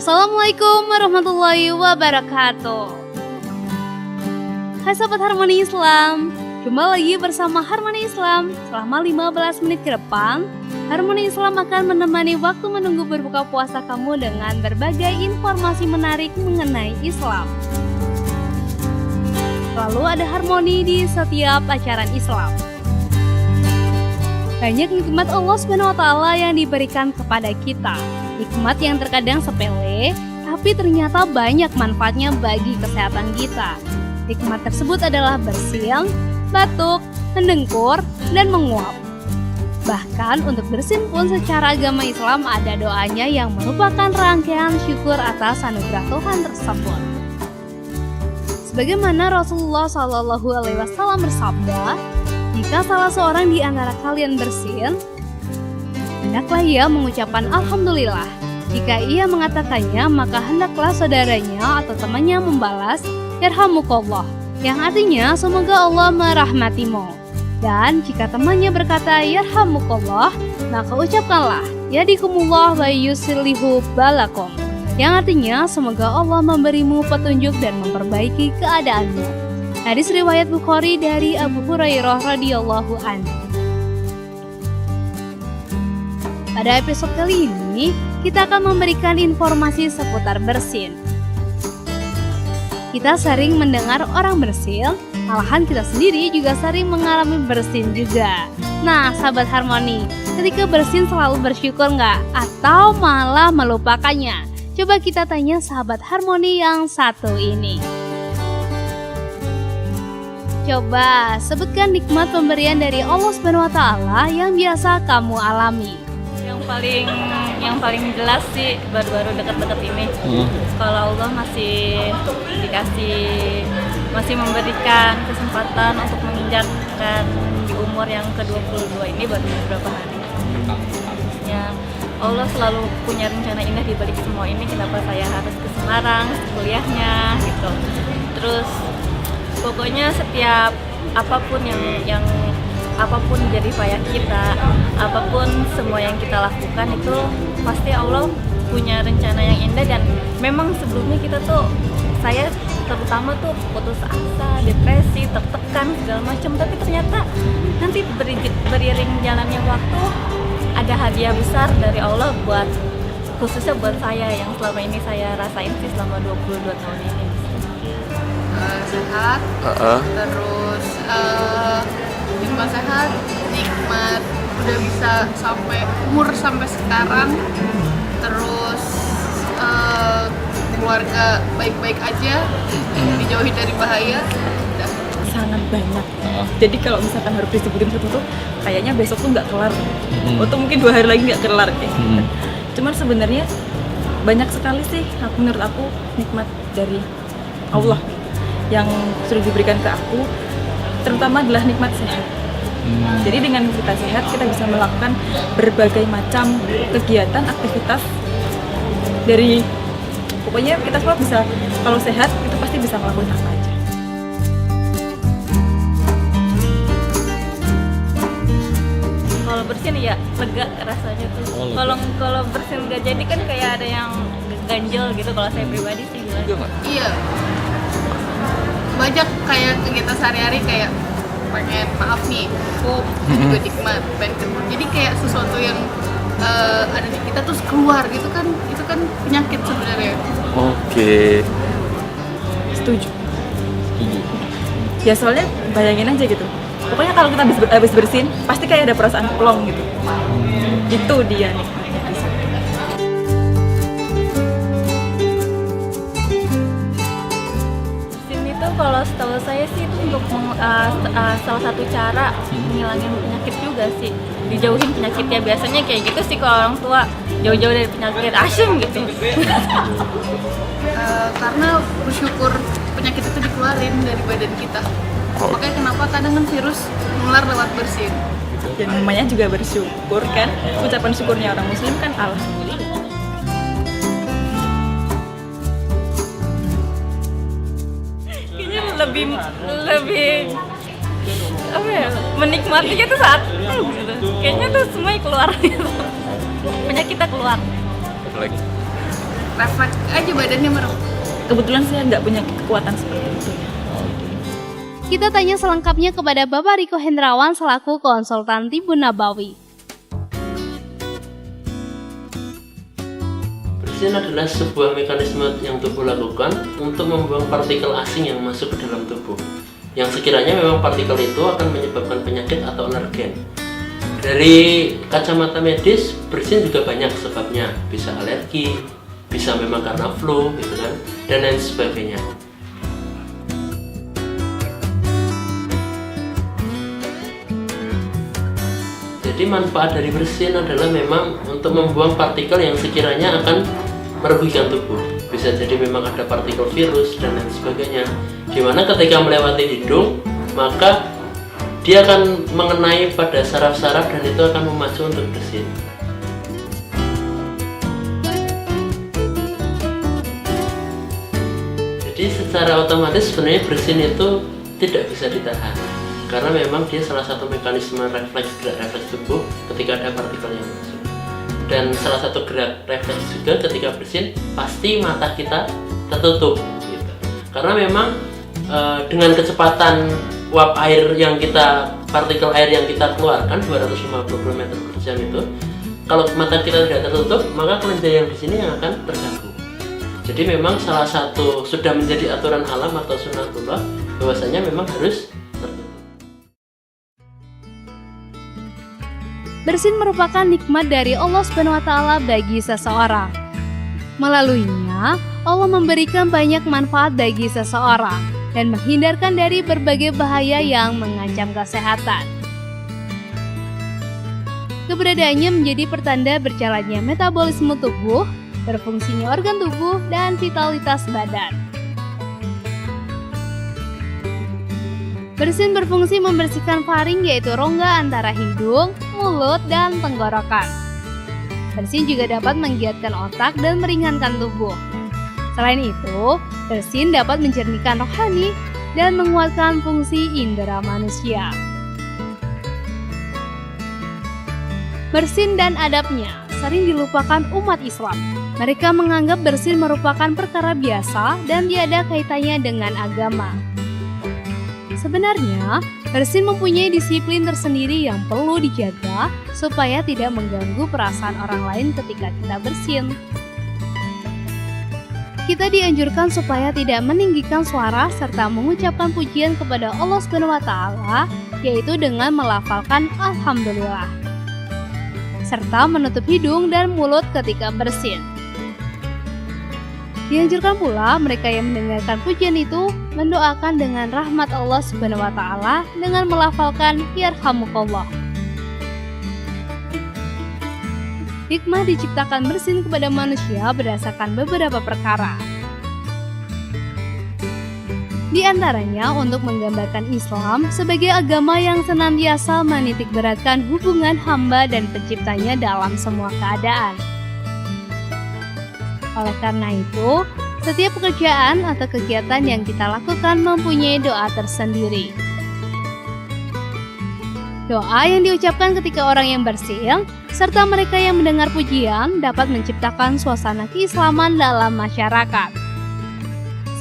Assalamualaikum warahmatullahi wabarakatuh. Hai Sobat Harmoni Islam, jumpa lagi bersama Harmoni Islam. Selama 15 menit ke depan, Harmoni Islam akan menemani waktu menunggu berbuka puasa kamu dengan berbagai informasi menarik mengenai Islam. Selalu ada harmoni di setiap ajaran Islam. Banyak nikmat Allah SWT yang diberikan kepada kita. Nikmat yang terkadang sepele, tapi ternyata banyak manfaatnya bagi kesehatan kita. Nikmat tersebut adalah bersin, batuk, mendengkur, dan menguap. Bahkan untuk bersin pun secara agama Islam ada doanya yang merupakan rangkaian syukur atas anugerah Tuhan tersebut. Sebagaimana Rasulullah SAW bersabda, jika salah seorang di antara kalian bersin, hendaklah ia mengucapkan Alhamdulillah. Jika ia mengatakannya, maka hendaklah saudaranya atau temannya membalas Yarhamukallah, yang artinya semoga Allah merahmatimu. Dan jika temannya berkata Yarhamukallah, maka ucapkanlah Yadikumullah wa yuslihu balakum, yang artinya semoga Allah memberimu petunjuk dan memperbaiki keadaanmu. Hadis riwayat Bukhari dari Abu Hurairah radhiyallahu anhu. Pada episode kali ini, kita akan memberikan informasi seputar bersin. Kita sering mendengar orang bersin, malahan kita sendiri juga sering mengalami bersin juga. Nah, sahabat harmoni, ketika bersin selalu bersyukur nggak? Atau malah melupakannya? Coba kita tanya sahabat harmoni yang satu ini. Coba sebutkan nikmat pemberian dari Allah SWT yang biasa kamu alami. Yang paling jelas sih baru-baru dekat-dekat ini, kalau Allah masih memberikan kesempatan untuk menginjakkan di umur yang ke-22 ini baru beberapa hari. Harusnya Allah selalu punya rencana indah di balik semua ini. Kenapa saya harus ke Semarang kuliahnya gitu. Terus pokoknya setiap apapun yang apapun jadi payah kita, apapun semua yang kita lakukan itu pasti Allah punya rencana yang indah. Dan memang sebelumnya kita tuh, saya terutama tuh putus asa, depresi, tertekan segala macam, tapi ternyata nanti beriring jalannya waktu ada hadiah besar dari Allah buat, khususnya buat saya yang selama ini saya rasain sih selama 22 tahun ini. Sehat, terus nikmat sehat, nikmat udah bisa sampai umur sampai sekarang, terus keluarga baik-baik aja, dijauhi dari bahaya. Sangat banyak. Jadi kalau misalkan harus disebutin satu tuh, kayaknya besok tuh nggak kelar, atau mungkin 2 hari lagi nggak kelar kayak. Cuman sebenarnya banyak sekali sih, menurut aku nikmat dari Allah yang sudah diberikan ke aku, terutama adalah nikmat sehat. Jadi dengan kita sehat, kita bisa melakukan berbagai macam kegiatan, aktivitas dari, pokoknya kita semua bisa, kalau sehat itu pasti bisa ngelakuin apa aja. Kalau bersin ya lega rasanya tuh. Kalau bersin nggak jadi kan kayak ada yang ganjel gitu. Kalau saya pribadi sih gimana? Iya, banyak kayak kegiatan sehari-hari kayak pengen maaf nih, aku juga nikmat, jadi kayak sesuatu yang ada di kita terus keluar gitu kan, itu kan penyakit sebenarnya. Oke. Setuju. Ya soalnya bayangin aja gitu, pokoknya kalau kita habis bersin pasti kayak ada perasaan plong gitu. Itu dia nikmatnya di situ. Bersin itu kalau setahu saya sih itu untuk salah satu cara menghilangin penyakit juga sih, dijauhin penyakitnya. Biasanya kayak gitu sih kalau orang tua, jauh-jauh dari penyakit, asyum gitu. Karena bersyukur penyakit itu dikeluarin dari badan kita. Makanya kenapa kadang kan virus menular lewat bersin. Dan namanya juga bersyukur kan, ucapan syukurnya orang muslim kan alhamdulillah. Kayaknya lebih apa ya, menikmatinya tuh saat gitu. Kayaknya tuh semuanya keluar gitu. Penyakit kita keluar. refleks aja badannya merem. Kebetulan saya nggak punya kekuatan seperti itu ya. Kita tanya selengkapnya kepada Bapak Riko Hendrawan selaku konsultan Tibun Nabawi. Bersin adalah sebuah mekanisme yang tubuh lakukan untuk membuang partikel asing yang masuk ke dalam tubuh, yang sekiranya memang partikel itu akan menyebabkan penyakit atau alergen. Dari kacamata medis, bersin juga banyak sebabnya, bisa alergi, bisa memang karena flu, gitu kan, dan lain sebagainya. Jadi manfaat dari bersin adalah memang untuk membuang partikel yang sekiranya akan merugikan tubuh. Bisa jadi memang ada partikel virus dan lain sebagainya. Dimana ketika melewati hidung, maka dia akan mengenai pada saraf-saraf dan itu akan memacu untuk bersin. Jadi secara otomatis sebenarnya bersin itu tidak bisa ditahan. Karena memang dia salah satu mekanisme refleks gerak refleks tubuh ketika ada partikel yang masuk. Dan salah satu gerak refleks juga ketika bersin pasti mata kita tertutup gitu. Karena memang dengan kecepatan uap air yang partikel air yang kita keluarkan 250 km per jam itu, kalau mata kita tidak tertutup, maka kelenjar yang di sini yang akan terganggu. Jadi memang salah satu sudah menjadi aturan alam atau sunatullah bahwasanya memang harus Bersin merupakan nikmat dari Allah SWT bagi seseorang. Melaluinya, Allah memberikan banyak manfaat bagi seseorang dan menghindarkan dari berbagai bahaya yang mengancam kesehatan. Keberadaannya menjadi pertanda berjalannya metabolisme tubuh, berfungsinya organ tubuh, dan vitalitas badan. Bersin berfungsi membersihkan faring yaitu rongga antara hidung, mulut, dan tenggorokan. Bersin juga dapat menggiatkan otak dan meringankan tubuh. Selain itu, bersin dapat menjernihkan rohani dan menguatkan fungsi indera manusia. Bersin dan adabnya sering dilupakan umat Islam. Mereka menganggap bersin merupakan perkara biasa dan tiada kaitannya dengan agama. Sebenarnya, bersin mempunyai disiplin tersendiri yang perlu dijaga supaya tidak mengganggu perasaan orang lain ketika kita bersin. Kita dianjurkan supaya tidak meninggikan suara serta mengucapkan pujian kepada Allah SWT, yaitu dengan melafalkan Alhamdulillah, serta menutup hidung dan mulut ketika bersin. Dianjurkan pula mereka yang mendengarkan pujian itu mendoakan dengan rahmat Allah SWT dengan melafalkan Yarhamukallah. Hikmah diciptakan bersin kepada manusia berdasarkan beberapa perkara. Di antaranya untuk menggambarkan Islam sebagai agama yang senantiasa menitikberatkan hubungan hamba dan penciptanya dalam semua keadaan. Oleh karena itu, setiap pekerjaan atau kegiatan yang kita lakukan mempunyai doa tersendiri. Doa yang diucapkan ketika orang yang bersin, serta mereka yang mendengar pujian dapat menciptakan suasana keislaman dalam masyarakat,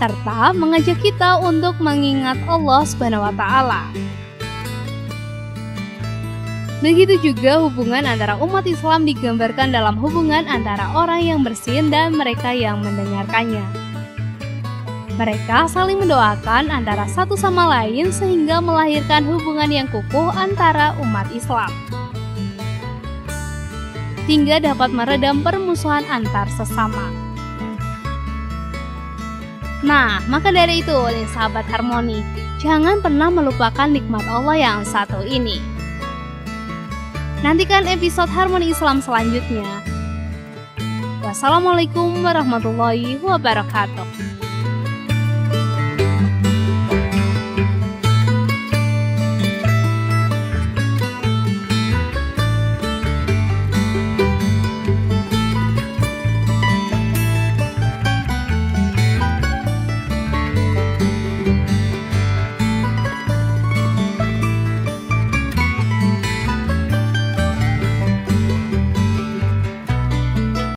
serta mengajak kita untuk mengingat Allah SWT. Begitu juga hubungan antara umat Islam digambarkan dalam hubungan antara orang yang bersin dan mereka yang mendengarkannya. Mereka saling mendoakan antara satu sama lain sehingga melahirkan hubungan yang kukuh antara umat Islam, hingga dapat meredam permusuhan antar sesama. Nah, maka dari itu, nih sahabat Harmoni, jangan pernah melupakan nikmat Allah yang satu ini. Nantikan episode Harmoni Islam selanjutnya. Wassalamualaikum warahmatullahi wabarakatuh.